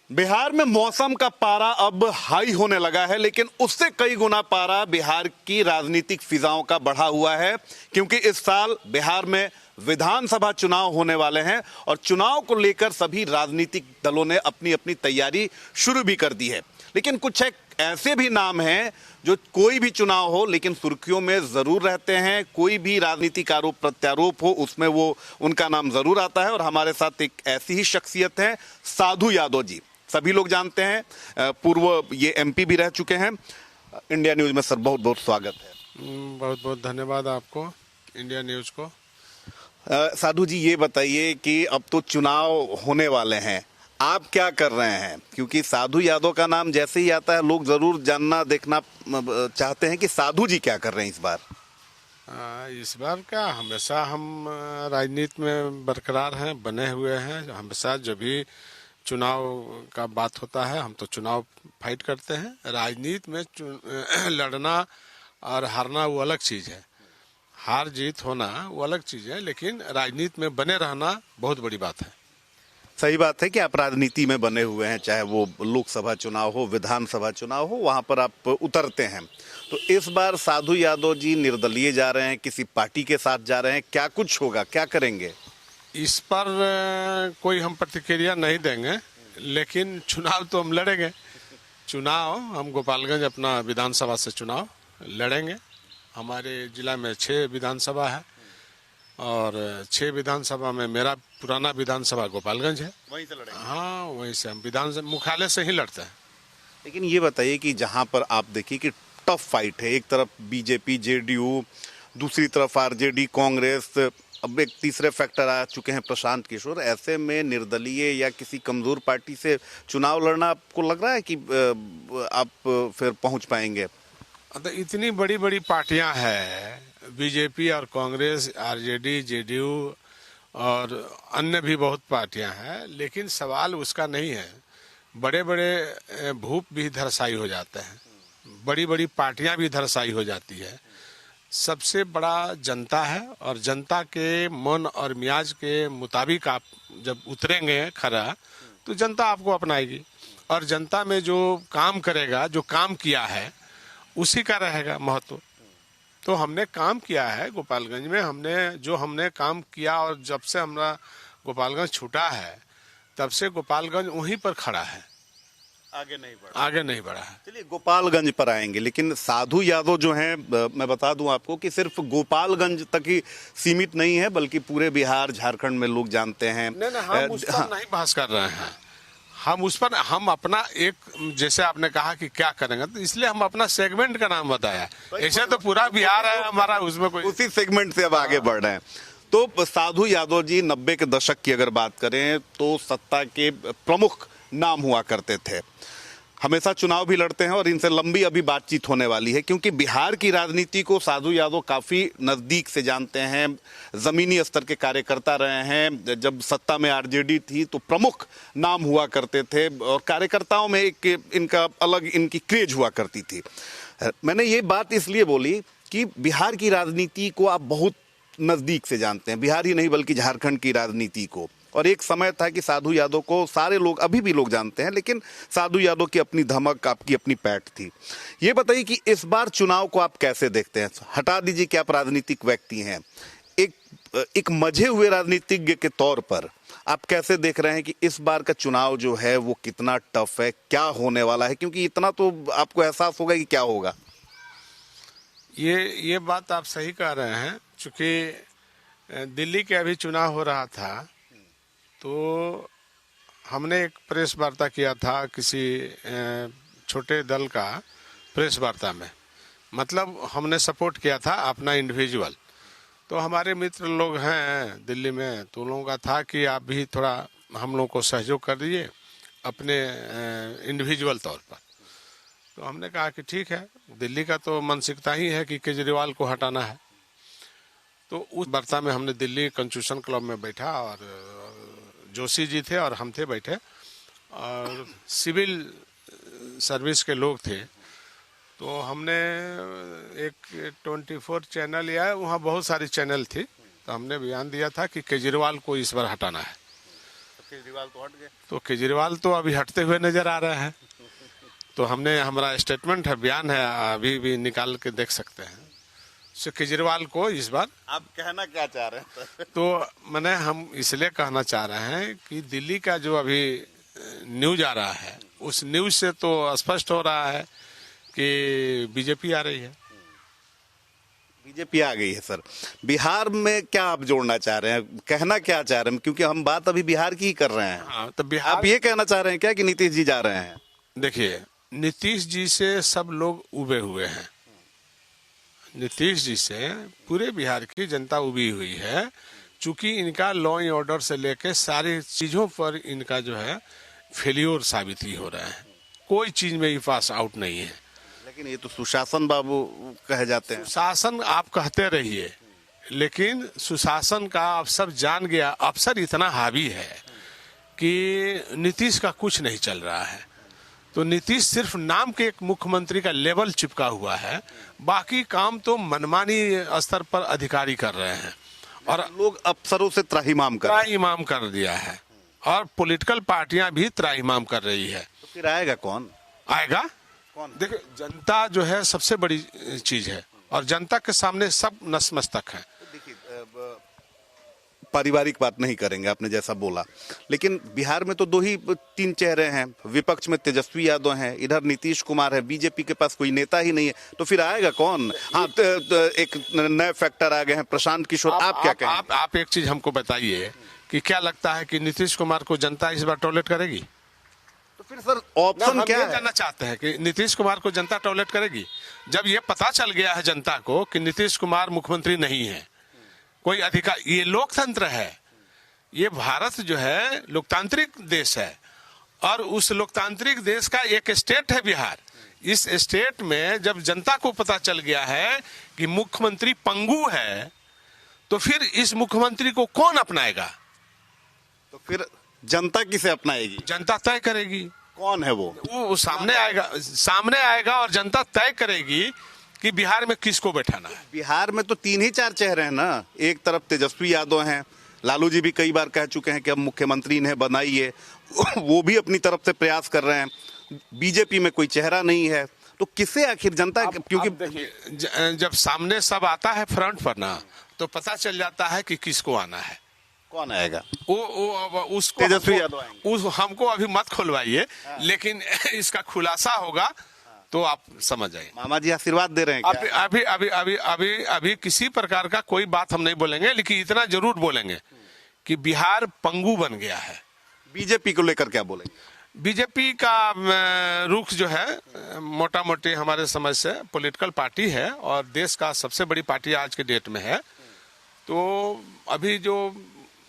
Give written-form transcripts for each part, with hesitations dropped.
बिहार में मौसम का पारा अब हाई होने लगा है, लेकिन उससे कई गुना पारा बिहार की राजनीतिक फिजाओं का बढ़ा हुआ है, क्योंकि इस साल बिहार में विधानसभा चुनाव होने वाले हैं और चुनाव को लेकर सभी राजनीतिक दलों ने अपनी अपनी तैयारी शुरू भी कर दी है। लेकिन कुछ एक ऐसे भी नाम हैं जो कोई भी चुनाव हो लेकिन सुर्खियों में जरूर रहते हैं। कोई भी राजनीतिक आरोप प्रत्यारोप हो उसमें वो उनका नाम जरूर आता है। और हमारे साथ एक ऐसी ही शख्सियत है, साधु यादव जी। सभी लोग जानते हैं, पूर्व ये एमपी भी रह चुके हैं। इंडिया न्यूज में सर बहुत बहुत स्वागत है। बहुत बहुत धन्यवाद आपको, इंडिया न्यूज को। साधु जी, ये बताइए कि अब तो चुनाव होने वाले हैं, आप क्या कर रहे हैं? क्योंकि साधु यादव का नाम जैसे ही आता है लोग जरूर जानना देखना चाहते हैं कि साधु जी क्या कर रहे हैं इस बार। इस बार क्या, हमेशा हम राजनीति में बरकरार हैं, बने हुए हैं। हमेशा जब भी चुनाव का बात होता है हम तो चुनाव फाइट करते हैं। राजनीति में लड़ना और हारना वो अलग चीज है, हार जीत होना वो अलग चीज है, लेकिन राजनीति में बने रहना बहुत बड़ी बात है। सही बात है कि आप राजनीति में बने हुए हैं, चाहे वो लोकसभा चुनाव हो, विधानसभा चुनाव हो, वहां पर आप उतरते हैं। तो इस बार साधु यादव जी निर्दलीय जा रहे हैं, किसी पार्टी के साथ जा रहे हैं, क्या कुछ होगा, क्या करेंगे? इस पर कोई हम प्रतिक्रिया नहीं देंगे, लेकिन चुनाव तो हम लड़ेंगे। चुनाव हम गोपालगंज अपना विधानसभा से चुनाव लड़ेंगे। हमारे जिला में 6 विधानसभा है और 6 विधानसभा में मेरा पुराना विधानसभा गोपालगंज है। वहीं से लड़ेंगे? हाँ, वहीं से हम विधानसभा मुख्यालय से ही लड़ते हैं। लेकिन ये बताइए कि जहां पर आप देखिए कि टफ फाइट है, एक तरफ बीजेपी जेडीयू, दूसरी तरफ आरजेडी कांग्रेस, अब एक तीसरे फैक्टर आ चुके हैं प्रशांत किशोर। ऐसे में निर्दलीय या किसी कमजोर पार्टी से चुनाव लड़ना आपको लग रहा है कि आप फिर पहुंच पाएंगे? तो इतनी बड़ी बड़ी पार्टियां हैं, बीजेपी और कांग्रेस, आरजेडी, जेडीयू और अन्य भी बहुत पार्टियां हैं, लेकिन सवाल उसका नहीं है। बड़े बड़े भूप भी धराशायी हो जाते हैं, बड़ी बड़ी पार्टियां भी धराशायी हो जाती है। सबसे बड़ा जनता है और जनता के मन और मियाज के मुताबिक आप जब उतरेंगे खरा तो जनता आपको अपनाएगी और जनता में जो काम करेगा, जो काम किया है उसी का रहेगा महत्व। तो हमने काम किया है गोपालगंज में, हमने काम किया और जब से हमारा गोपालगंज छूटा है तब से गोपालगंज वहीं पर खड़ा है, आगे नहीं बढ़ा है। चलिए गोपालगंज पर आएंगे, लेकिन साधु यादव जो हैं, मैं बता दूं आपको कि सिर्फ गोपालगंज तक ही सीमित नहीं है, बल्कि पूरे बिहार झारखंड में लोग जानते हैं। नहीं, हम उस पर नहीं बहस कर रहे हैं। हम अपना एक, जैसे आपने कहा कि क्या करेंगे, तो इसलिए हम अपना सेगमेंट का नाम बताया। ऐसे तो पूरा बिहार है हमारा, उसमें कोई उसी सेगमेंट से अब आगे बढ़ रहे हैं। तो साधु यादव जी 90 के दशक की अगर बात करें तो सत्ता के प्रमुख नाम हुआ करते थे, हमेशा चुनाव भी लड़ते हैं और इनसे लंबी अभी बातचीत होने वाली है, क्योंकि बिहार की राजनीति को साधु यादव काफी नजदीक से जानते हैं, जमीनी स्तर के कार्यकर्ता रहे हैं। जब सत्ता में आरजेडी थी तो प्रमुख नाम हुआ करते थे और कार्यकर्ताओं में एक इनका अलग इनकी क्रेज हुआ करती थी। मैंने ये बात इसलिए बोली कि बिहार की राजनीति को आप बहुत नजदीक से जानते हैं, बिहार ही नहीं बल्कि झारखंड की राजनीति को। और एक समय था कि साधु यादव को सारे लोग, अभी भी लोग जानते हैं, लेकिन साधु यादव की अपनी धमक, आपकी अपनी पैठ थी। ये बताइए कि इस बार चुनाव को आप कैसे देखते हैं? हटा दीजिए कि आप राजनीतिक व्यक्ति हैं, एक मजे हुए राजनीतिज्ञ के तौर पर आप कैसे देख रहे हैं कि इस बार का चुनाव जो है वो कितना टफ है, क्या होने वाला है? क्योंकि इतना तो आपको एहसास होगा कि क्या होगा। ये बात आप सही कह रहे हैं। चूंकि दिल्ली के अभी चुनाव हो रहा था तो हमने एक प्रेस वार्ता किया था किसी छोटे दल का प्रेस वार्ता में, मतलब हमने सपोर्ट किया था अपना इंडिविजुअल। तो हमारे मित्र लोग हैं दिल्ली में, तो उन लोगों का था कि आप भी थोड़ा हम लोगों को सहयोग कर दीजिए अपने इंडिविजुअल तौर पर। तो हमने कहा कि ठीक है, दिल्ली का तो मानसिकता ही है कि केजरीवाल को हटाना है। तो उस वार्ता में हमने दिल्ली कंस्टिट्यूशन क्लब में बैठा और जोशी जी थे और हम थे बैठे और सिविल सर्विस के लोग थे। तो हमने एक 24 चैनल या वहाँ बहुत सारी चैनल थी, तो हमने बयान दिया था कि केजरीवाल को इस बार हटाना है। केजरीवाल तो हट गए। तो केजरीवाल तो अभी हटते हुए नजर आ रहे हैं। तो हमने, हमारा स्टेटमेंट है, बयान है, अभी भी निकाल के देख सकते हैं। तो केजरीवाल को इस बार आप कहना क्या चाह रहे हैं? तो मैंने, हम इसलिए कहना चाह रहे हैं कि दिल्ली का जो अभी न्यूज आ रहा है, उस न्यूज से तो स्पष्ट हो रहा है कि बीजेपी आ रही है। बीजेपी आ गई है सर। बिहार में क्या आप जोड़ना चाह रहे हैं, कहना क्या चाह रहे हैं, क्योंकि हम बात अभी बिहार की ही कर रहे हैं। हाँ, तो बिहार, आप ये कहना चाह रहे हैं क्या कि नीतीश जी जा रहे हैं? देखिए, नीतीश जी से सब लोग उबे हुए हैं। नीतीश जी से पूरे बिहार की जनता उबी हुई है, चूंकि इनका लॉ एंड ऑर्डर से लेकर सारी चीजों पर इनका जो है फेल्योर साबित ही हो रहा है। कोई चीज में ये पास आउट नहीं है। लेकिन ये तो सुशासन बाबू कहे जाते हैं। सुशासन आप कहते रहिए, लेकिन सुशासन का अफसर जान गया, अफसर इतना हावी है कि नीतीश का कुछ नहीं चल रहा है। तो नीतीश सिर्फ नाम के एक मुख्यमंत्री का लेवल चिपका हुआ है, बाकी काम तो मनमानी स्तर पर अधिकारी कर रहे हैं और लोग अफसरों से त्राहिमाम कर रहे हैं। त्राहिमाम कर दिया है और पॉलिटिकल पार्टियां भी त्राहिमाम कर रही है। तो फिर आएगा कौन? आएगा कौन? देखिए, जनता जो है सबसे बड़ी चीज है और जनता के सामने सब नतमस्तक है। देखिए, पारिवारिक बात नहीं करेंगे, आपने जैसा बोला, लेकिन बिहार में तो 2 ही 3 चेहरे हैं। विपक्ष में तेजस्वी यादव हैं, इधर नीतीश कुमार है, बीजेपी के पास कोई नेता ही नहीं है, तो फिर आएगा कौन? हाँ, एक नए फैक्टर आ गए हैं, प्रशांत किशोर। आप क्या कहेंगे? आप एक चीज हमको बताइए कि क्या लगता है कि नीतीश कुमार को जनता इस बार टॉयलेट करेगी? तो फिर सर ऑप्शन क्या है? जानना चाहते हैं कि नीतीश कुमार को जनता टॉयलेट करेगी? जब ये पता चल गया है जनता को कि नीतीश कुमार मुख्यमंत्री नहीं है, कोई अधिकार, ये लोकतंत्र है, ये भारत जो है लोकतांत्रिक देश है और उस लोकतांत्रिक देश का एक स्टेट है बिहार। इस स्टेट में जब जनता को पता चल गया है कि मुख्यमंत्री पंगु है, तो फिर इस मुख्यमंत्री को कौन अपनाएगा? तो फिर जनता किसे अपनाएगी? जनता तय करेगी। कौन है वो सामने आएगा और जनता तय करेगी कि बिहार में किसको बैठाना है। बिहार में तो 3 ही 4 चेहरे हैं ना। एक तरफ तेजस्वी यादव हैं, लालू जी भी कई बार कह चुके हैं कि अब मुख्यमंत्री इन्हें बनाइए, वो भी अपनी तरफ से प्रयास कर रहे हैं। बीजेपी में कोई चेहरा नहीं है, तो किसे आखिर जनता, क्योंकि देखिए, जब सामने सब आता है फ्रंट पर ना, तो पता चल जाता है कि किसको आना है। कौन आएगा? उसको तेजस्वी यादव आएंगे। हमको अभी मत खुलवाइए, लेकिन इसका खुलासा होगा तो आप समझ जाइए। मामा जी आशीर्वाद दे रहे हैं क्या? अभी अभी अभी अभी अभी किसी प्रकार का कोई बात हम नहीं बोलेंगे, लेकिन इतना जरूर बोलेंगे कि बिहार पंगु बन गया है। बीजेपी को लेकर क्या बोलेंगे? बीजेपी का रुख जो है मोटा मोटी हमारे समझ से पॉलिटिकल पार्टी है और देश का सबसे बड़ी पार्टी आज के डेट में है। तो अभी जो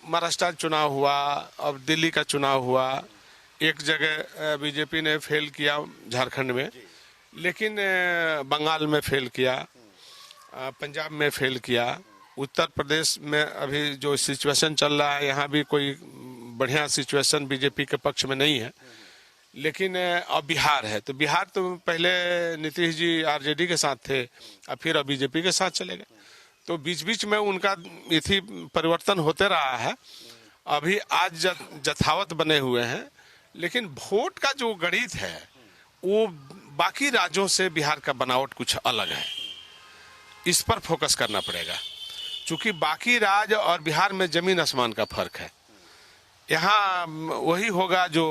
महाराष्ट्र चुनाव हुआ, अब दिल्ली का चुनाव हुआ, एक जगह बीजेपी ने फेल किया झारखंड में, लेकिन बंगाल में फेल किया, पंजाब में फेल किया, उत्तर प्रदेश में अभी जो सिचुएशन चल रहा है यहाँ भी कोई बढ़िया सिचुएशन बीजेपी के पक्ष में नहीं है। लेकिन अब बिहार है, तो बिहार तो पहले नीतीश जी आरजेडी के साथ थे, अब फिर अब बीजेपी के साथ चले गए। तो बीच बीच में उनका इसी परिवर्तन होते रहा है। अभी आज जथावत बने हुए हैं, लेकिन वोट का जो गणित है वो बाकी राज्यों से बिहार का बनावट कुछ अलग है। इस पर फोकस करना पड़ेगा, क्योंकि बाकी राज्य और बिहार में जमीन आसमान का फर्क है। यहाँ वही होगा जो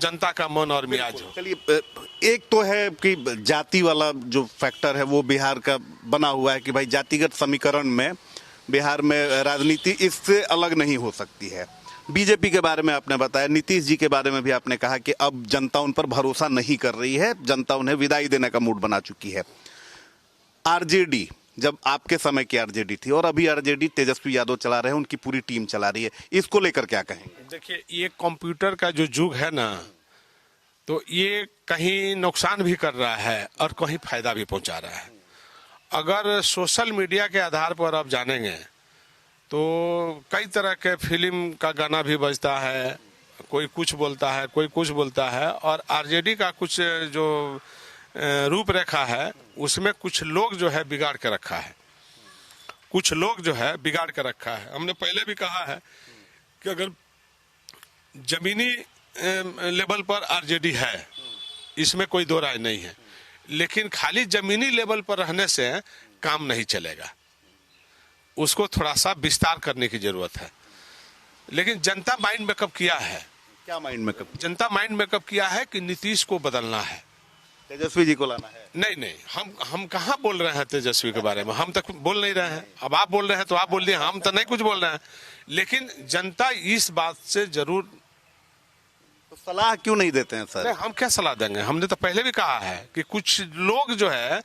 जनता का मन और मियाज हो। चलिए, एक तो है कि जाति वाला जो फैक्टर है वो बिहार का बना हुआ है कि भाई जातिगत समीकरण में बिहार में राजनीति इससे अलग नहीं हो सकती है। बीजेपी के बारे में आपने बताया, नीतीश जी के बारे में भी आपने कहा कि अब जनता उन पर भरोसा नहीं कर रही है, जनता उन्हें विदाई देने का मूड बना चुकी है। आरजेडी, जब आपके समय की आरजेडी थी और अभी आरजेडी तेजस्वी यादव चला रहे हैं, उनकी पूरी टीम चला रही है, इसको लेकर क्या कहेंगे? देखिए, ये कंप्यूटर का जो युग है ना, तो ये कहीं नुकसान भी कर रहा है और कहीं फायदा भी पहुंचा रहा है। अगर सोशल मीडिया के आधार पर आप जानेंगे तो कई तरह के फिल्म का गाना भी बजता है, कोई कुछ बोलता है, कोई कुछ बोलता है, और आरजेडी का कुछ जो रूपरेखा है उसमें कुछ लोग जो है बिगाड़ के रखा है, कुछ लोग जो है बिगाड़ के रखा है। हमने पहले भी कहा है कि अगर जमीनी लेवल पर आरजेडी है, इसमें कोई दो राय नहीं है, लेकिन खाली जमीनी लेवल पर रहने से काम नहीं चलेगा, उसको थोड़ा सा विस्तार करने की जरूरत है। लेकिन जनता माइंड मेकअप किया है। क्या माइंड मेकअप? जनता माइंड मेकअप किया है कि नीतीश को बदलना है, तेजस्वी जी को लाना है। नहीं नहीं, हम कहाँ बोल रहे हैं तेजस्वी के बारे में, हम तक बोल नहीं रहे हैं। अब आप बोल रहे हैं तो आप बोल दिए, हम तो नहीं कुछ बोल रहे हैं। लेकिन जनता इस बात से जरूर, तो सलाह क्यों नहीं देते हैं सर? नहीं, हम क्या सलाह देंगे, हमने तो पहले भी कहा है कि कुछ लोग जो है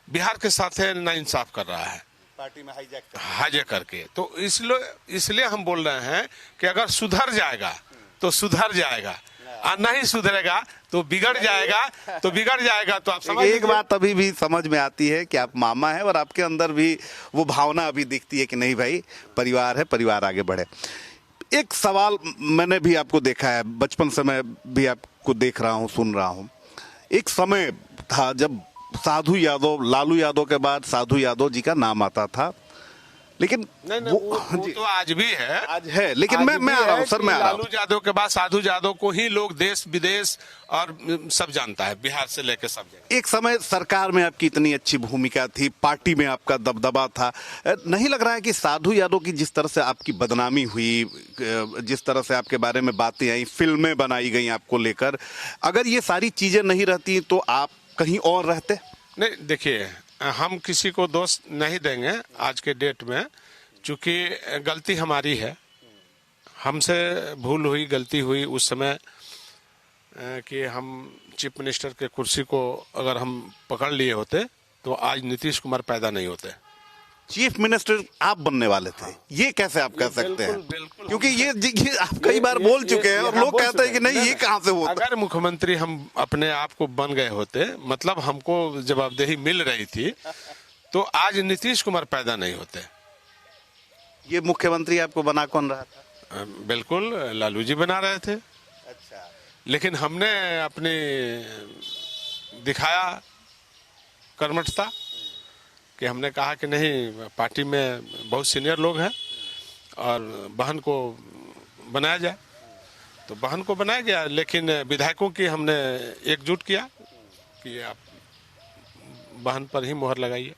बिहार के साथ नाइंसाफ कर रहा है, पार्टी में हाईजैक करके। तो इसलिए हम बोल रहे हैं कि अगर सुधर जाएगा तो सुधर जाएगा, और नहीं सुधरेगा तो बिगड़ जाएगा, तो बिगड़ जाएगा। तो आप समझ एक बात अभी भी समझ में आती है कि आप मामा है और आपके अंदर भी वो भावना अभी दिखती है कि नहीं भाई, परिवार है, परिवार आगे बढ़े। एक सवाल मैंने भी आपको देखा है, बचपन से मैं भी आपको देख रहा हूँ, सुन रहा हूँ। एक समय था जब साधु यादव, लालू यादव के बाद साधु यादव जी का नाम आता था, लेकिन नहीं, वो तो आज भी है, आज है, लेकिन मैं आ रहा हूँ सर, मैं आ रहा हूँ। लालू यादव के बाद साधु यादव को ही लोग देश विदेश और सब जानता है, बिहार से लेकर सब जगह। एक समय सरकार में आपकी इतनी अच्छी भूमिका थी, पार्टी में आपका दबदबा था, नहीं लग रहा है कि साधु यादव की जिस तरह से आपकी बदनामी हुई, जिस तरह से आपके बारे में बातें आई, फिल्में बनाई गई आपको लेकर, अगर ये सारी चीजें नहीं रहती तो आप कहीं और रहते? नहीं, देखिए, हम किसी को दोष नहीं देंगे आज के डेट में, चूंकि गलती हमारी है, हमसे भूल हुई, गलती हुई उस समय कि हम चीफ मिनिस्टर के कुर्सी को अगर हम पकड़ लिए होते तो आज नीतीश कुमार पैदा नहीं होते। चीफ मिनिस्टर आप बनने वाले थे, ये कैसे आप कह सकते हैं? बिल्कुल, क्योंकि ये आप कई बार बोल चुके हैं और लोग कहते हैं कि नहीं, ये कहां से होता? अगर मुख्यमंत्री हम अपने आप को बन गए होते, मतलब हमको जवाबदेही मिल रही थी, तो आज नीतीश कुमार पैदा नहीं होते। ये मुख्यमंत्री आपको बना कौन रहा था? बिल्कुल लालू जी बना रहे थे। अच्छा, लेकिन हमने अपनी दिखाया कर्मठता कि हमने कहा कि नहीं, पार्टी में बहुत सीनियर लोग हैं और बहन को बनाया जाए, तो बहन को बनाया गया। लेकिन विधायकों की हमने एकजुट किया कि आप बहन पर ही मोहर लगाइए।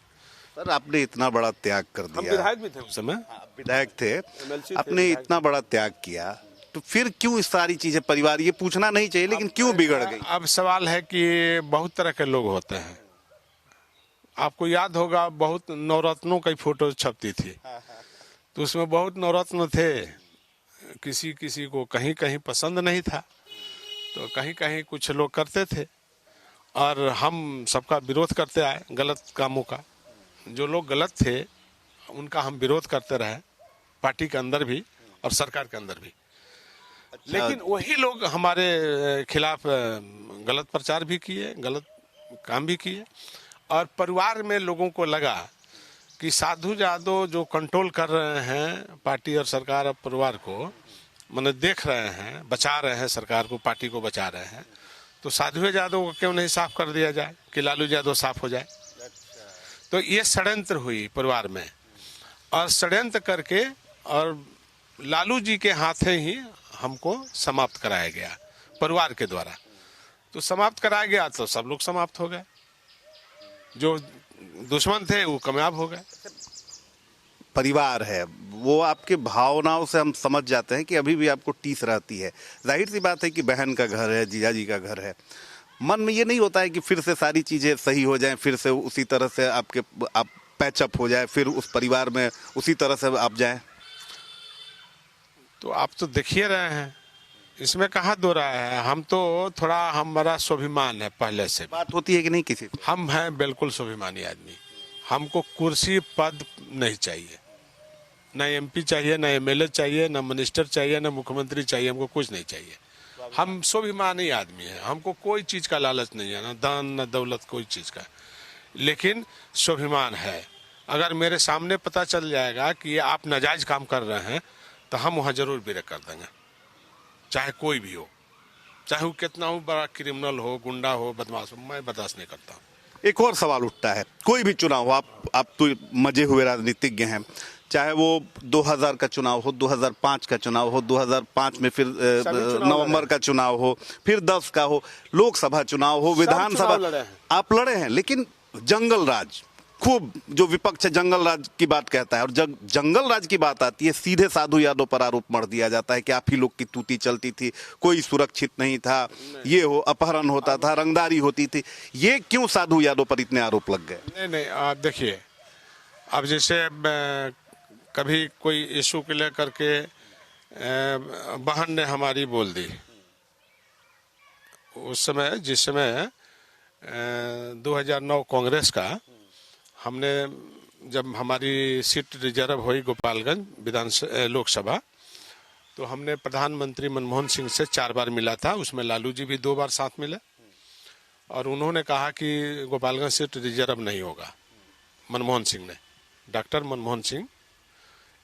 सर आपने इतना बड़ा त्याग कर हम दिया, विधायक भी थे उस समय, विधायक थे, MLC आपने इतना बड़ा त्याग किया, तो फिर क्यों इस सारी चीजें, परिवार ये पूछना नहीं चाहिए, लेकिन क्यों बिगड़ गई? अब सवाल है कि बहुत तरह के लोग होते हैं। आपको याद होगा बहुत नवरत्नों की फोटो छपती थी, तो उसमें बहुत नवरत्न थे, किसी किसी को कहीं कहीं पसंद नहीं था, तो कहीं कहीं कुछ लोग करते थे और हम सबका विरोध करते आए, गलत कामों का। जो लोग गलत थे उनका हम विरोध करते रहे, पार्टी के अंदर भी और सरकार के अंदर भी। लेकिन वही लोग हमारे खिलाफ गलत प्रचार भी किए, गलत काम भी किए, और परिवार में लोगों को लगा कि साधु यादव जो कंट्रोल कर रहे हैं पार्टी और सरकार और परिवार को, माने देख रहे हैं, बचा रहे हैं सरकार को, पार्टी को बचा रहे हैं, तो साधु यादव को क्यों नहीं साफ कर दिया जाए कि लालू यादव साफ हो जाए। तो ये षड्यंत्र हुई परिवार में, और षड्यंत्र करके और लालू जी के हाथे ही हमको समाप्त कराया गया परिवार के द्वारा। तो समाप्त कराया गया तो सब लोग समाप्त हो गए, जो दुश्मन थे वो कामयाब हो गए। परिवार है वो, आपके भावनाओं से हम समझ जाते हैं कि अभी भी आपको टीस रहती है। जाहिर सी बात है कि बहन का घर है, जीजा जी का घर है, मन में ये नहीं होता है कि फिर से सारी चीजें सही हो जाएं, फिर से उसी तरह से आप पैचअप हो जाए, फिर उस परिवार में उसी तरह से आप जाएं? तो आप तो देखिए रहे हैं, इसमें कहाँ दो रहा है। हम तो थोड़ा, हमारा स्वाभिमान है पहले से। बात होती है कि नहीं किसी? हम हैं बिल्कुल स्वाभिमानी आदमी, हमको कुर्सी पद नहीं चाहिए, ना एमपी चाहिए, ना एमएलए चाहिए, ना मिनिस्टर चाहिए, ना मुख्यमंत्री चाहिए, हमको कुछ नहीं चाहिए। हम स्वाभिमानी आदमी हैं, हमको कोई चीज का लालच नहीं है, ना दान ना दौलत, कोई चीज का, लेकिन स्वाभिमान है। अगर मेरे सामने पता चल जाएगा कि आप नाजायज काम कर रहे हैं तो हम वहाँ जरूर ब्रेक कर देंगे, चाहे कोई भी हो, चाहे वो कितना हो बड़ा क्रिमिनल हो, गुंडा हो, बदमाश हो, मैं बर्दाश्त नहीं करता। एक और सवाल उठता है, कोई भी चुनाव हो, आप तो मजे हुए राजनीतिज्ञ हैं, चाहे वो 2000 का चुनाव हो, 2005 का चुनाव हो, 2005 में फिर नवंबर का चुनाव हो, फिर 10 का हो, लोकसभा चुनाव हो, विधानसभा, आप लड़े हैं। लेकिन जंगल राज, खूब जो विपक्ष है जंगल राज की बात कहता है, और जब जंगल राज की बात आती है सीधे साधु यादव पर आरोप मढ़ दिया जाता है कि आप ही लोग की तूती चलती थी, कोई सुरक्षित नहीं था, ये हो अपहरण होता था, रंगदारी होती थी। ये क्यों साधु यादव पर इतने आरोप लग गए? नहीं, आप देखिए, अब जैसे कभी कोई इशू के लेकर के बहन ने हमारी बोल दी, उस समय जिस समय 2009 कांग्रेस का, हमने जब हमारी सीट रिजर्व हुई गोपालगंज लोकसभा, तो हमने प्रधानमंत्री मनमोहन सिंह से 4 बार मिला था, उसमें लालू जी भी 2 बार साथ मिले, और उन्होंने कहा कि गोपालगंज सीट रिजर्व नहीं होगा। मनमोहन सिंह ने, डॉक्टर मनमोहन सिंह,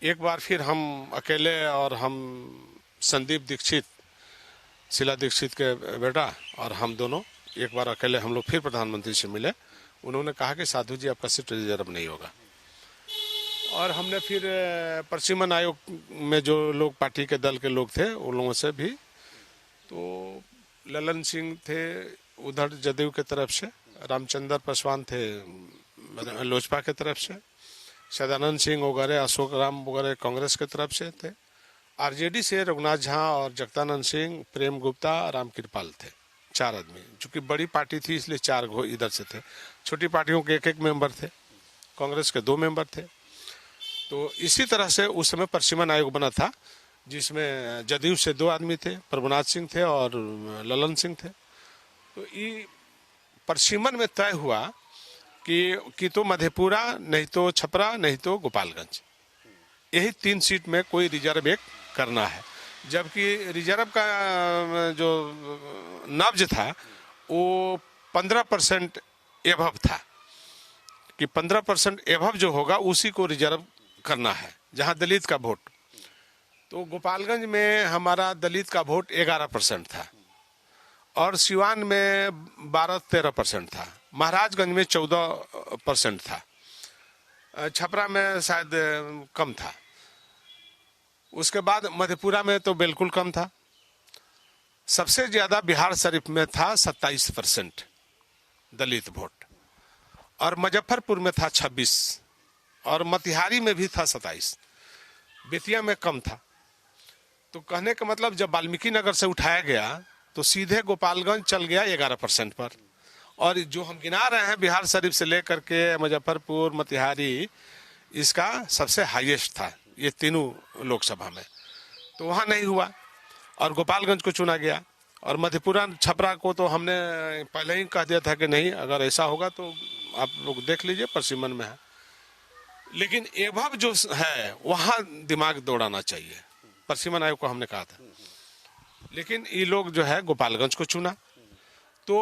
एक बार फिर हम अकेले और हम संदीप दीक्षित, शीला दीक्षित के बेटा, और हम दोनों एक बार अकेले हम लोग फिर प्रधानमंत्री से मिले। उन्होंने कहा कि साधु जी आपका सीट रिजर्व नहीं होगा। और हमने फिर प्रशिमन आयोग में जो लोग पार्टी के दल के लोग थे उन लोगों से भी, तो ललन सिंह थे उधर जदयू के तरफ से, रामचंद्र पासवान थे लोजपा के तरफ से, सदानंद सिंह वगैरह, अशोक राम वगैरह कांग्रेस के तरफ से थे, आरजेडी से रघुनाथ झा और जगदानंद सिंह, प्रेम गुप्ता, राम कृपाल थे, 4 आदमी। चूंकि बड़ी पार्टी थी इसलिए 4 इधर से थे, छोटी पार्टियों के 1-1 मेंबर थे, कांग्रेस के 2 मेंबर थे। तो इसी तरह से उस समय प्रशिमन आयोग बना था, जिसमें जदयू से 2 आदमी थे, प्रभुनाथ सिंह थे और ललन सिंह थे। तो ये प्रशिमन में तय हुआ कि तो मधेपुरा, नहीं तो छपरा, नहीं तो गोपालगंज, यही 3 सीट में कोई रिजर्व एक करना है। जबकि रिजर्व का जो नब्ज था वो 15% एभव था, कि 15% एभव जो होगा उसी को रिजर्व करना है, जहां दलित का वोट। तो गोपालगंज में हमारा दलित का वोट 11% था, और सिवान में 12-13% था, महाराजगंज में 14% था, छपरा में शायद कम था, उसके बाद मधेपुरा में तो बिल्कुल कम था। सबसे ज्यादा बिहार शरीफ में था 27% दलित वोट, और मुजफ्फरपुर में था 26, और मोतिहारी में भी था 27, बेतिया में कम था। तो कहने का मतलब जब वाल्मीकि नगर से उठाया गया तो सीधे गोपालगंज चल गया 11% पर, और जो हम गिना रहे हैं बिहार शरीफ से लेकर के मुजफ्फरपुर, मोतिहारी, इसका सबसे हाईएस्ट था ये तीनों लोकसभा में। तो वहाँ नहीं हुआ और गोपालगंज को चुना गया, और मधेपुरा छपरा को तो हमने पहले ही कह दिया था कि नहीं, अगर ऐसा होगा तो आप लोग देख लीजिए प्रशिमन में है। लेकिन एभव जो है वहाँ दिमाग दौड़ाना चाहिए, प्रशिमन आयोग को हमने कहा था। लेकिन ये लोग जो है गोपालगंज को चुना। तो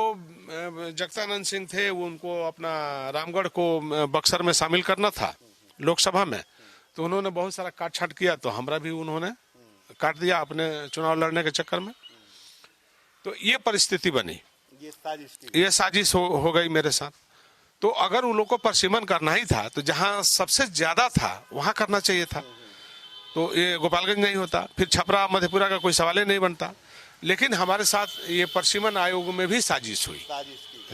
जगदानंद सिंह थे, वो उनको अपना रामगढ़ को बक्सर में शामिल करना था लोकसभा में, तो उन्होंने बहुत सारा काट छाट किया, तो हमरा भी उन्होंने काट दिया अपने चुनाव लड़ने के चक्कर में। तो ये परिस्थिति बनी, ये साजिश हो गई मेरे साथ। तो अगर उन लोग को प्रशिमन करना ही था तो जहां सबसे ज्यादा था वहां करना चाहिए था, तो ये गोपालगंज नहीं होता, फिर छपरा मधेपुरा का कोई सवाल ही नहीं बनता। लेकिन हमारे साथ ये प्रशिमन आयोग में भी साजिश हुई,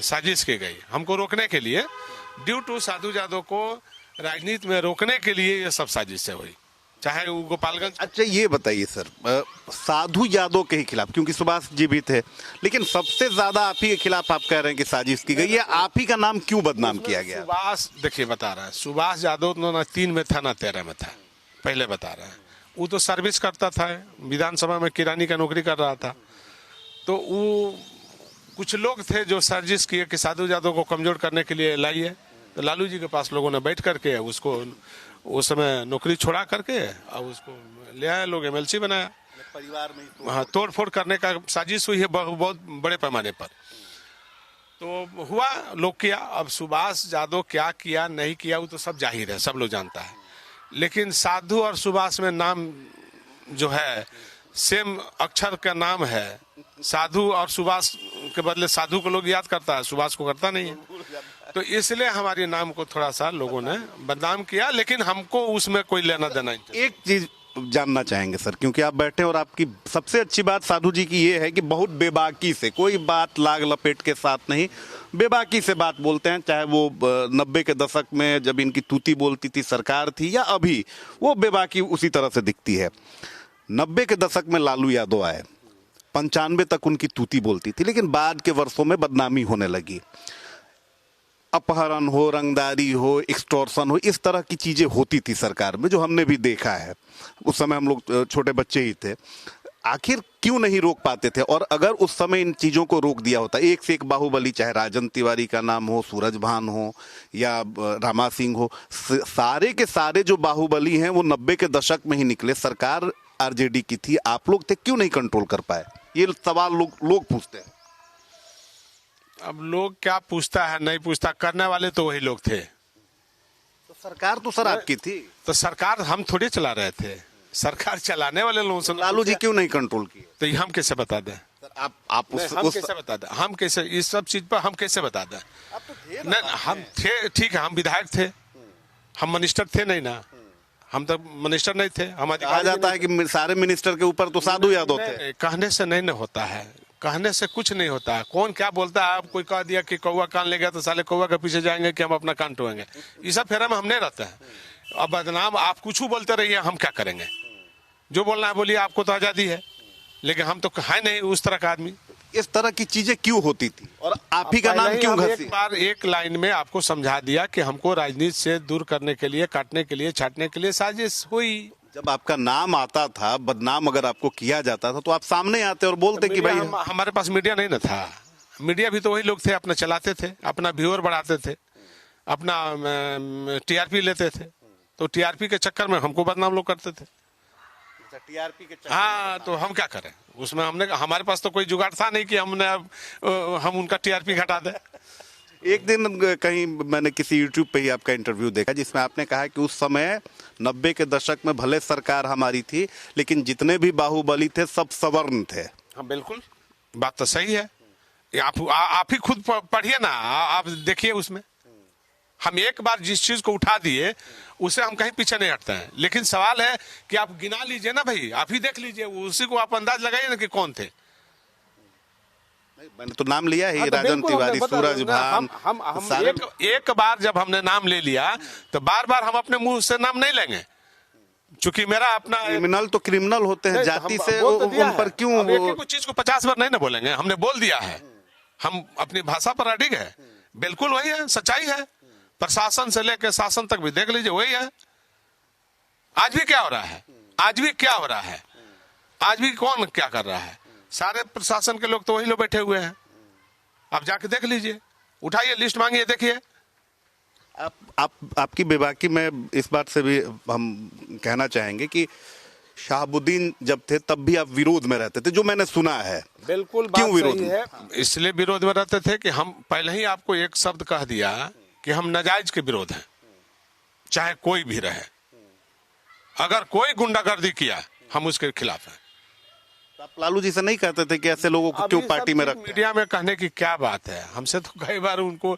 साजिश की गई हमको रोकने के लिए, ड्यू टू साधु यादव को राजनीति में रोकने के लिए ये सब साजिशें हुई, चाहे वो गोपालगंज। अच्छा ये बताइए सर, साधु यादव के ही खिलाफ, क्योंकि सुभाष जी भी थे, लेकिन सबसे ज्यादा आप ही के खिलाफ आप कह रहे हैं कि साजिश की गई है, आप ही का नाम क्यों बदनाम किया गया? सुभाष, देखिए बता रहे हैं, सुभाष यादव ना 3 में था ना 13 में था, पहले बता रहे हैं। वो तो सर्विस करता था, विधानसभा में किरानी का नौकरी कर रहा था। तो वो कुछ लोग थे जो साजिश किए कि साधु यादव को कमजोर करने के लिए लाइए, तो लालू जी के पास लोगों ने बैठ करके उसको उस समय नौकरी छोड़ा करके और उसको ले आया, लोग एमएलसी बनाया, परिवार में हाँ तोड़ फोड़ करने का साजिश हुई है बहुत बड़े पैमाने पर। तो हुआ, लोग किया। अब सुभाष यादव क्या किया नहीं किया वो तो सब जाहिर है, सब लोग जानता है। लेकिन साधु और सुभाष में नाम जो है सेम अक्षर का नाम है, साधु और सुभाष के बदले साधु को लोग याद करता है, सुभाष को करता नहीं है। तो इसलिए हमारे नाम को थोड़ा सा लोगों ने बदनाम किया, लेकिन हमको उसमें कोई लेना देना नहीं। एक चीज जानना चाहेंगे सर, क्योंकि आप बैठे और आपकी सबसे अच्छी बात साधु जी की ये है कि बहुत बेबाकी से, कोई बात लाग लपेट के साथ नहीं, बेबाकी से बात बोलते हैं। चाहे वो 90 के दशक में जब इनकी तूती बोलती थी सरकार थी, या अभी, वो बेबाकी उसी तरह से दिखती है। 90 के दशक में लालू यादव आए, 95 तक उनकी तूती बोलती थी, लेकिन बाद के वर्षों में बदनामी होने लगी। अपहरण हो, रंगदारी हो, एक्सटॉर्शन हो, इस तरह की चीजें होती थी सरकार में, जो हमने भी देखा है। उस समय हम लोग छोटे बच्चे ही थे। आखिर क्यों नहीं रोक पाते थे? और अगर उस समय इन चीजों को रोक दिया होता, एक से एक बाहुबली, चाहे राजन तिवारी का नाम हो, सूरजभान हो या रामा सिंह हो, सारे के सारे जो बाहुबली हैं वो 90 के दशक में ही निकले। सरकार आरजेडी की थी, आप लोग थे, क्यों नहीं कंट्रोल कर पाए? ये सवाल लोग पूछते हैं। अब लोग क्या पूछता है, नहीं पूछता, करने वाले तो वही लोग थे। तो सरकार तो सर आपकी थी। तो सरकार हम थोड़ी चला रहे थे, सरकार चलाने वाले लोगों से। लालू जी क्यों नहीं कंट्रोल किए? तो ये हम कैसे बता दें? आप कैसे बता दें? हम कैसे इस सब चीज पर हम कैसे बता दें? नहीं, हम थे, ठीक है, हम विधायक थे, हम मिनिस्टर थे नहीं ना, हम तो मिनिस्टर नहीं थे। हम कहा जाता है कि सारे मिनिस्टर के ऊपर तो साधु यादव थे। कहने से नहीं ना होता है, कहने से कुछ नहीं होता है। कौन क्या बोलता है? आप कोई कह दिया कि कौवा कान ले गया तो साले कौवा के पीछे जाएंगे कि हम अपना कान टोएंगे, ये सब फेरा में हम नहीं रहते हैं। अब बदनाम आप कुछ बोलते रहिए, हम क्या करेंगे? जो बोलना है बोलिए, आपको तो आजादी है, लेकिन हम तो है नहीं उस तरह का आदमी। इस तरह की चीजें क्यों होती थी और आप ही का नाम क्यों घसी? एक बार एक लाइन में आपको समझा दिया कि हमको राजनीति से दूर करने के लिए, काटने के लिए, छाटने के लिए साजिश हुई। जब आपका नाम आता था, बदनाम अगर आपको किया जाता था, तो आप सामने आते और बोलते कि भाई हमारे पास मीडिया नहीं ना था। मीडिया भी तो वही लोग थे, अपना चलाते थे, अपना व्यूअर बढ़ाते थे, अपना टीआरपी लेते थे। तो टीआरपी के चक्कर में हमको बदनाम लोग करते थे। टीआरपी के हाँ, तो हम क्या करें उसमें? हमारे पास तो कोई जुगाड़ था नहीं कि हम उनका टीआरपी घटा दें। एक दिन कहीं मैंने किसी यूट्यूब पे ही आपका इंटरव्यू देखा, जिसमें आपने कहा कि उस समय 90 के दशक में भले सरकार हमारी थी, लेकिन जितने भी बाहुबली थे सब सवर्ण थे। हाँ बिल्कुल, बात तो सही है। आप ही खुद पढ़िए ना, आप देखिए उसमें। हम एक बार जिस चीज को उठा दिए उसे हम कहीं पीछे नहीं हटते हैं, लेकिन सवाल है कि आप गिना लीजिए ना भाई, आप ही देख लीजिए, उसी को आप अंदाज लगाइए ना कि कौन थे। मैंने तो नाम लिया ही, राजन तिवारी, सूरजभान। हम एक बार जब हमने नाम ले लिया तो बार बार हम अपने मुंह से नाम नहीं लेंगे, क्योंकि मेरा अपना क्रिमिनल तो क्रिमिनल होते हैं, जाति से उन पर क्यों? एक चीज को 50 बार नहीं ना बोलेंगे, हमने बोल दिया है। हम अपनी भाषा पर अडिग है, बिल्कुल वही है, सच्चाई है। प्रशासन से लेकर शासन तक भी देख लीजिए, वही है। आज भी क्या हो रहा है? आज भी क्या हो रहा है? आज भी कौन क्या कर रहा है? सारे प्रशासन के लोग तो वही लोग बैठे हुए हैं। आप जाके देख लीजिए, उठाइए, लिस्ट मांगिए, देखिए। आपकी बेबाकी में इस बात से भी हम कहना चाहेंगे कि शहाबुद्दीन जब थे तब भी आप विरोध में रहते थे, जो मैंने सुना है। बिल्कुल, क्यों विरोध है? इसलिए विरोध में रहते थे कि हम पहले ही आपको एक शब्द कह दिया कि हम नाजायज के विरोध हैं, चाहे कोई भी रहे। अगर कोई गुंडागर्दी किया, हम उसके खिलाफ हैं। आप लालू जी से नहीं कहते थे कि ऐसे लोगों को क्यों पार्टी में रखते हैं? मीडिया में कहने की क्या बात है? हमसे तो कई बार उनको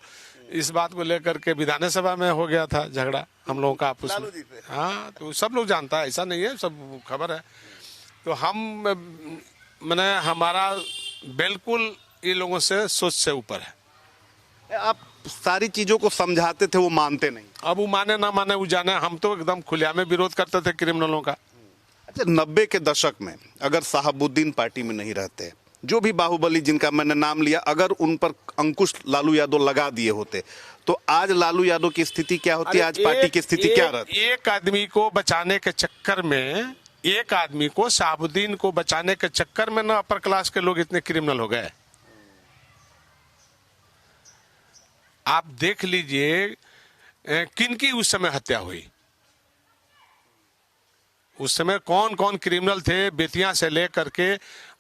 इस बात को लेकर के विधानसभा में हो गया था झगड़ा हम लोगों का आपस में। हाँ, तो सब लोग जानता है, ऐसा नहीं है, सब खबर है। तो हम मैंने हमारा बिल्कुल ये लोगों से सोच से ऊपर है। आप सारी चीजों को समझाते थे, वो मानते नहीं। अब वो माने ना माने वो जाने, हम तो एकदम खुलेआम में विरोध करते थे क्रिमिनलों का। अच्छा, 90 के दशक में अगर शहाबुद्दीन पार्टी में नहीं रहते, जो भी बाहुबली जिनका मैंने नाम लिया, अगर उन पर अंकुश लालू यादव लगा दिए होते, तो आज लालू यादव की स्थिति क्या होती? आज पार्टी की स्थिति क्या रहती? एक आदमी को बचाने के चक्कर में, एक आदमी को, शहाबुद्दीन को बचाने के चक्कर में ना अपर क्लास के लोग इतने क्रिमिनल हो गए। आप देख लीजिए किनकी उस समय हत्या हुई, उस समय कौन कौन क्रिमिनल थे, बेतिया से लेकर के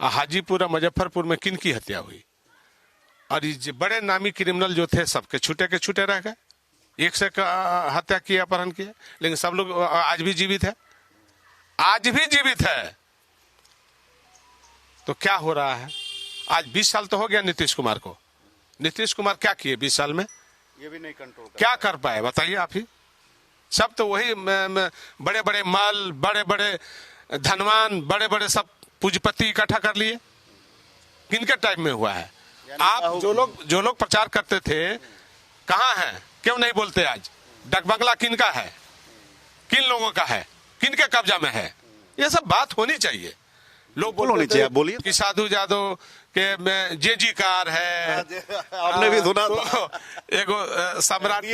हाजीपुर और मुजफ्फरपुर में किनकी हत्या हुई। और ये बड़े नामी क्रिमिनल जो थे सबके छूटे के छूटे रह गए, एक से हत्या किया, अपहरण किया, लेकिन सब लोग आज भी जीवित है, आज भी जीवित है। तो क्या हो रहा है? आज 20 साल तो हो गया नीतीश कुमार को। नीतीश कुमार क्या किए 20 साल में? ये भी नहीं कंट्रोल क्या कर पाए बताइए आप ही। सब तो वही बड़े बड़े माल, बड़े बड़े धनवान, बड़े बड़े सब पूंजीपति इकट्ठा कर लिए। किनके टाइम में हुआ है? आप जो लोग प्रचार करते थे कहाँ हैं? क्यों नहीं बोलते आज? डकबंगला किनका है? किन लोगों का है? किनके कब्जा में है? ये सब बात होनी चाहिए। लोग होनी चाहिए। बोलिए कि साधु यादव के में जेजी कार है, आपने भी सुना तो एगो Samrat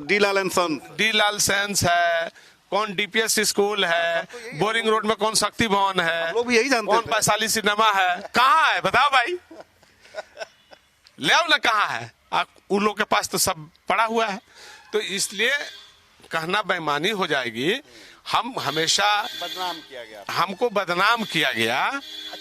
D Lal and son, D Lal sons है, कौन डीपीएस स्कूल है, बोरिंग रोड में कौन शक्ति भवन है, लोग भी यही जानते कौन वैशाली सिनेमा है। कहाँ है बताओ भाई, ले आओ ना, कहाँ है? उन लोग के पास तो सब पड़ा हुआ है। तो इसलिए कहना बेईमानी हो जाएगी। हम हमेशा बदनाम किया गया, हमको बदनाम किया गया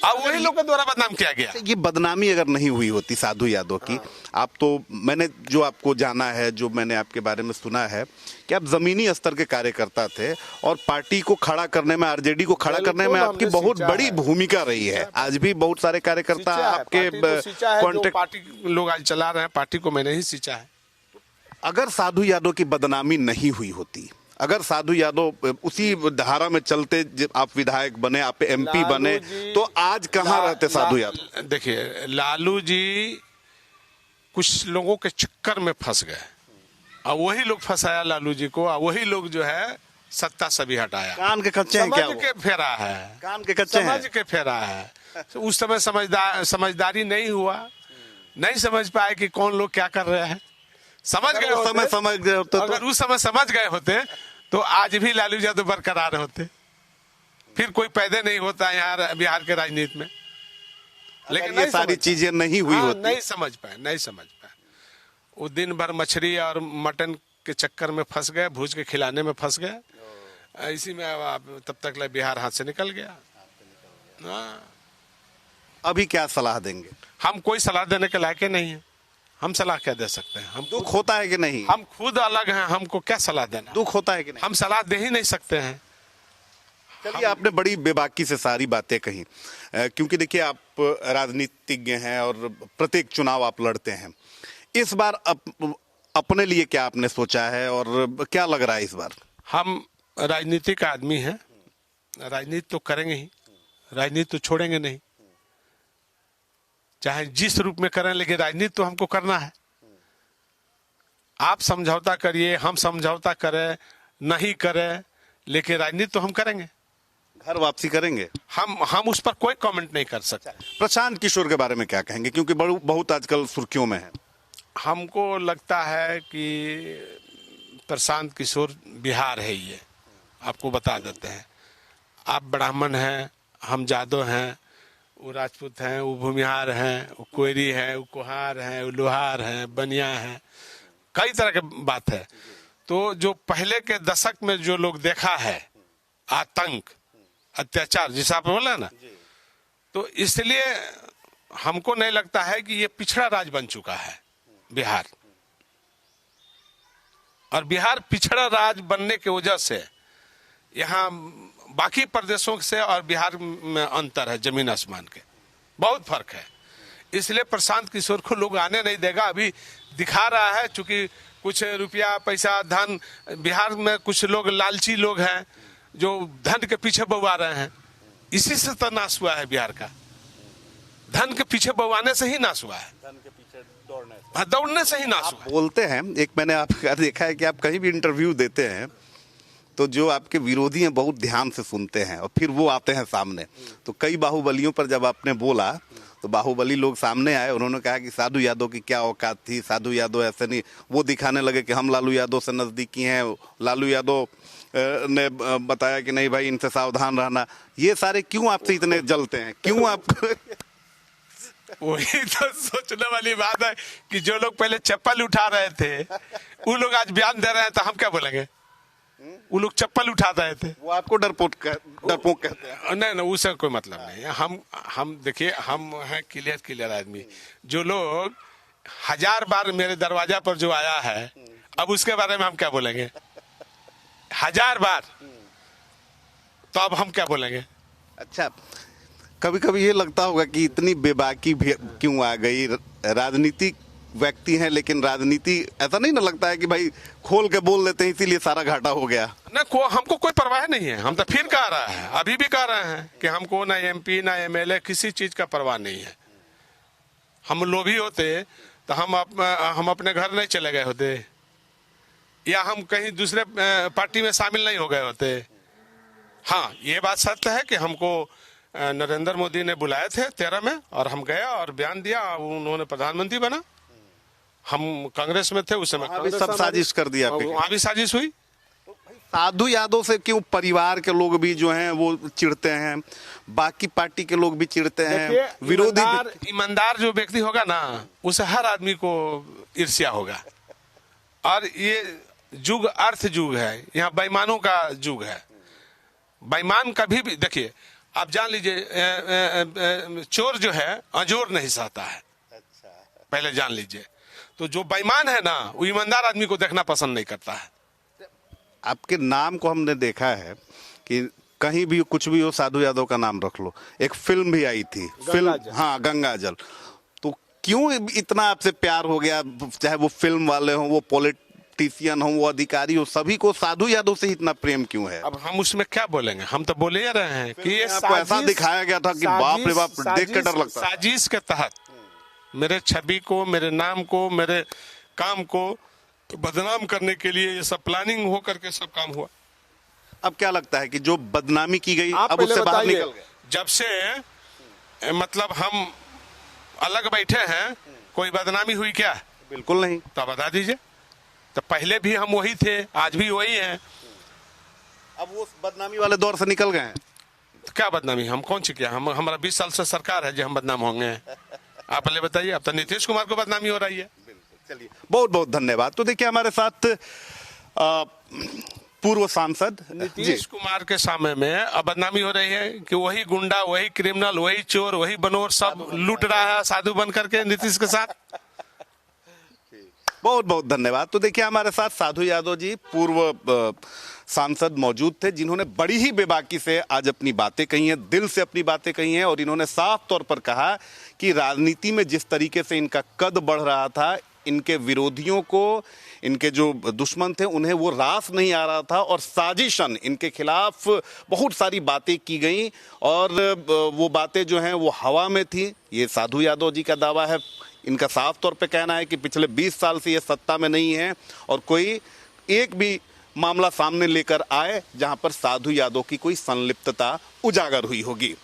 और वही लोग के द्वारा बदनाम किया गया। ये बदनामी अगर नहीं हुई होती साधु यादव की, आप तो, मैंने जो आपको जाना है, जो मैंने आपके बारे में सुना है कि आप जमीनी स्तर के कार्यकर्ता थे और पार्टी को खड़ा करने में, आरजेडी को खड़ा करने में आपकी बहुत बड़ी भूमिका रही है। आज भी बहुत सारे कार्यकर्ता आपके कांटेक्ट, पार्टी लोग आज चला रहे हैं, पार्टी को मैंने ही सींचा है। अगर साधु यादव की बदनामी नहीं हुई होती, अगर साधु यादव उसी धारा में चलते, आप विधायक बने, आप एमपी बने, तो आज कहाँ रहते साधु यादव? देखिए, लालू जी कुछ लोगों के चक्कर में फंस गए और वही लोग फंसाया लालू जी को, और वही लोग जो है सत्ता सभी हटाया। कान के कच्चे हैं क्या? समझ के फेरा है, कान के कच्चे हैं, समझ के फेरा है। उस समय समझदारी नहीं हुआ, नहीं समझ पाए कि कौन लोग क्या कर रहे हैं। समझ गए होते, अगर उस समय समझ गए होते तो आज भी लालू यादव बरकरार होते, फिर कोई पैदा नहीं होता यहाँ बिहार के राजनीति में। लेकिन ये सारी चीजें नहीं हुई होती, नहीं समझ पाए। वो दिन भर मछली और मटन के चक्कर में फंस गए, भूज के खिलाने में फंस गए। इसी में तब तक बिहार हाथ से निकल गया। अभी क्या सलाह देंगे? हम कोई सलाह देने के लायक नहीं है। हम सलाह क्या दे सकते हैं? हम दुख होता है कि नहीं? हम खुद अलग हैं, हमको क्या सलाह देना? दुख होता है कि नहीं? हम सलाह दे ही नहीं सकते हैं। चलिए, आपने बड़ी बेबाकी से सारी बातें कही, क्योंकि देखिए आप राजनीतिज्ञ हैं और प्रत्येक चुनाव आप लड़ते हैं। इस बार अपने लिए क्या आपने सोचा है और क्या लग रहा है इस बार? हम राजनीति का आदमी हैं, राजनीति तो करेंगे ही, राजनीति तो छोड़ेंगे नहीं, चाहे जिस रूप में करें, लेकिन राजनीति तो हमको करना है। आप समझौता करिए, हम समझौता करें, नहीं करें, लेकिन राजनीति तो हम करेंगे। घर वापसी करेंगे हम उस पर कोई कमेंट नहीं कर सकते। प्रशांत किशोर के बारे में क्या कहेंगे, क्योंकि बहुत आजकल सुर्खियों में है? हमको लगता है कि प्रशांत किशोर बिहार है, ये आपको बता देते हैं। आप ब्राह्मण हैं, हम जादव हैं, वो राजपूत हैं, वो भूमिहार हैं, वो कोयरी है, वो कुहार हैं, वो लोहार हैं, बनिया हैं, कई तरह के बात है। तो जो पहले के दशक में जो लोग देखा है आतंक, अत्याचार, जिसे आप बोला ना, तो इसलिए हमको नहीं लगता है कि ये पिछड़ा राज्य बन चुका है बिहार। और बिहार पिछड़ा राज्य बनने की वजह से यहाँ बाकी प्रदेशों से और बिहार में अंतर है, जमीन आसमान के बहुत फर्क है। इसलिए प्रशांत किशोर को लोग आने नहीं देगा। अभी दिखा रहा है, चूंकि कुछ रुपया पैसा धन, बिहार में कुछ लोग लालची लोग हैं जो धन के पीछे बउआ रहे हैं। इसी से तो नाश हुआ है बिहार का, धन के पीछे बउआने से ही नाश हुआ है, धन के पीछे दौड़ने से ही नाश हुआ है। बोलते हैं, एक मैंने आपका देखा है कि आप कहीं भी इंटरव्यू देते हैं तो जो आपके विरोधी हैं बहुत ध्यान से सुनते हैं और फिर वो आते हैं सामने। तो कई बाहुबलियों पर जब आपने बोला तो बाहुबली लोग सामने आए, उन्होंने कहा कि साधु यादव की क्या औकात थी, साधु यादव ऐसे नहीं। वो दिखाने लगे कि हम लालू यादव से नजदीकी हैं, लालू यादव ने बताया कि नहीं भाई इनसे सावधान रहना। ये सारे क्यों आपसे इतने जलते हैं, क्यों आप? वही तो सोचने वाली बात है कि जो लोग पहले चप्पल उठा रहे थे वो लोग आज बयान दे रहे हैं, तो हम क्या बोलेंगे? वो लोग चप्पल उठा रहे थे, वो आपको डरपोक कहते हैं। नहीं, उससे कोई मतलब नहीं है। हम देखिए, हम हैं क्लियर आदमी। जो लोग 1000 बार मेरे दरवाजा पर जो आया है, अब उसके बारे में हम क्या बोलेंगे? 1000 बार, तो अब हम क्या बोलेंगे? अच्छा, कभी कभी ये लगता होगा कि इतनी बेबाकी भी क्यों आ गई। राजनीतिक व्यक्ति हैं, लेकिन राजनीति ऐसा नहीं ना लगता है कि भाई खोल के बोल देते हैं इसीलिए सारा घाटा हो गया। ना हमको कोई परवाह नहीं है। हम तो फिर कह रहे हैं, अभी भी कह रहे हैं कि हमको ना MP ना MLA किसी चीज का परवाह नहीं है। हम लोभी होते तो हम अपने घर नहीं चले गए होते, या हम कहीं दूसरे पार्टी में शामिल नहीं हो गए होते। हाँ, ये बात सत्य है कि हमको नरेंद्र मोदी ने बुलाए थे 13 में, और हम गया और बयान दिया, उन्होंने प्रधानमंत्री बना। हम कांग्रेस में थे उस समय, वहाँ भी सब साजिश कर दिया। वहाँ भी साजिश हुई। साधु यादव से क्यों परिवार के लोग भी जो हैं वो चिढ़ते हैं, बाकी पार्टी के लोग भी चिढ़ते हैं, विरोधी ईमानदार जो व्यक्ति होगा ना, उसे हर आदमी को ईर्ष्या होगा। और ये युग अर्थ युग है, यहाँ बेईमानों का युग है। बेईमान कभी भी, देखिए आप जान लीजिए, चोर जो है अजोर नहीं सहता है, पहले जान लीजिए। तो जो बेईमान है ना, वो ईमानदार आदमी को देखना पसंद नहीं करता है। आपके नाम को हमने देखा है कि कहीं भी कुछ भी हो, साधु यादव का नाम रख लो। एक फिल्म भी आई थी, फिल्म, हाँ, गंगा जल। तो क्यों इतना आपसे प्यार हो गया? चाहे वो फिल्म वाले हों, वो पॉलिटिशियन हों, वो अधिकारी हो, सभी को साधु यादव से इतना प्रेम क्यों है? अब हम उसमें क्या बोलेंगे, हम तो बोले ही रहे हैं कि ये आपको ऐसा दिखाया गया था कि बाप रे बाप, देख के डर लगता। साजिश के तहत मेरे छवि को, मेरे नाम को, मेरे काम को बदनाम करने के लिए ये सब प्लानिंग हो करके सब काम हुआ। अब क्या लगता है कि जो बदनामी की गई अब उससे बाहर निकल गए? जब से मतलब हम अलग बैठे हैं, कोई बदनामी हुई क्या? बिल्कुल नहीं। तो बता दीजिए। तो पहले भी हम वही थे, आज भी वही हैं। अब वो बदनामी वाले दौर से निकल गए हैं। तो क्या बदनामी, हम कौन सी किया? हमारा 20 साल से सरकार है जो हम बदनाम होंगे? आप पहले बताइए। अब तो नीतीश कुमार को बदनामी हो रही है। चलिए, बहुत बहुत धन्यवाद। तो देखिए हमारे साथ पूर्व सांसद नीतीश कुमार के सामने में अब बदनामी हो रही है कि वही गुंडा, वही क्रिमिनल, वही चोर, वही बनोर सब लूट रहा है साधु बन करके नीतीश के साथ। बहुत बहुत धन्यवाद। तो देखिए हमारे साथ साधु यादव जी, पूर्व सांसद मौजूद थे, जिन्होंने बड़ी ही बेबाकी से आज अपनी बातें कही हैं, दिल से अपनी बातें कही हैं। और इन्होंने साफ तौर पर कहा कि राजनीति में जिस तरीके से इनका कद बढ़ रहा था, इनके विरोधियों को, इनके जो दुश्मन थे, उन्हें वो रास नहीं आ रहा था, और साजिशन इनके खिलाफ बहुत सारी बातें की गई, और वो बातें जो हैं वो हवा में थी। ये साधु यादव जी का दावा है। इनका साफ तौर पे कहना है कि पिछले 20 साल से ये सत्ता में नहीं है, और कोई एक भी मामला सामने लेकर आए जहां पर साधु यादव की कोई संलिप्तता उजागर हुई होगी।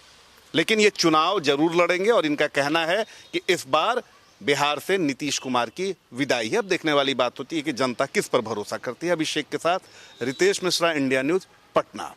लेकिन ये चुनाव जरूर लड़ेंगे, और इनका कहना है कि इस बार बिहार से नीतीश कुमार की विदाई है। अब देखने वाली बात होती है कि जनता किस पर भरोसा करती है। अभिषेक के साथ रितेश मिश्रा, इंडिया न्यूज, पटना।